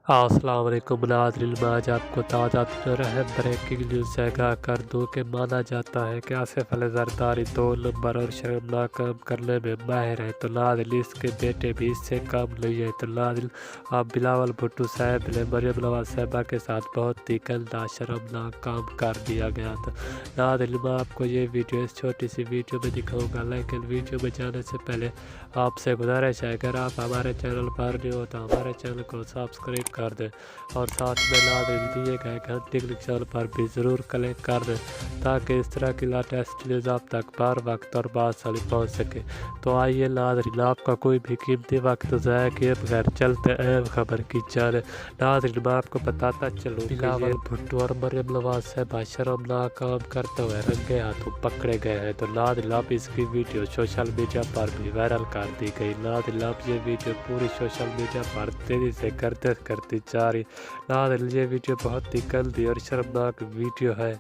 अस्सलाम वालेकुम नाज़रीन, मैं आज आपको ताज़ा तरीन ब्रेकिंग न्यूज़ से आगाह कर दूँ कि माना जाता है कि आसिफ अली ज़रदारी 2 नंबर और शर्मनाक काम करने में माहिर है। तो नाज़रीन इसके बेटे भी इससे काम नहीं है। तो नाज़रीन आप बिलावल भुट्टो साहब ने मरियम नवाज साहिबा के साथ बहुत ही गंदा शर्मनाक काम कर दिया गया था। नाज़रीन मैं आपको ये वीडियो इस छोटी सी वीडियो में दिखाऊँगा, लेकिन वीडियो में जाने से पहले आपसे गुजारिश है अगर आप हमारे चैनल पर नहीं हो तो हमारे चैनल को सब्सक्राइब कर दें और साथ में नाज़रीन दिए गए घंटे के निशान पर भी ज़रूर क्लिक कर दें ताकि इस तरह की लेटेस्ट न्यूज़ आप तक बर वक्त और बासानी पहुँच सके। तो आइए नाज़रीन आपका कोई भी कीमती वक्त ज़ाया किए बगैर चलते अहम खबर की जाने। नाज़रीन मैं आपको बताता चलूँ बिलावल भुट्टो और मरियम नवाज साहिबा शर्मनाक काम करते हुए रंगे हाथों पकड़े गए हैं। तो नाज़रीन आप इसकी वीडियो सोशल मीडिया पर भी वायरल कर दी गई। नाज़रीन आप ये वीडियो पूरी सोशल मीडिया पर तेज़ी से करते जा रही। नाज़रीन ये वीडियो बहुत ही गंदी और शर्मनाक वीडियो है।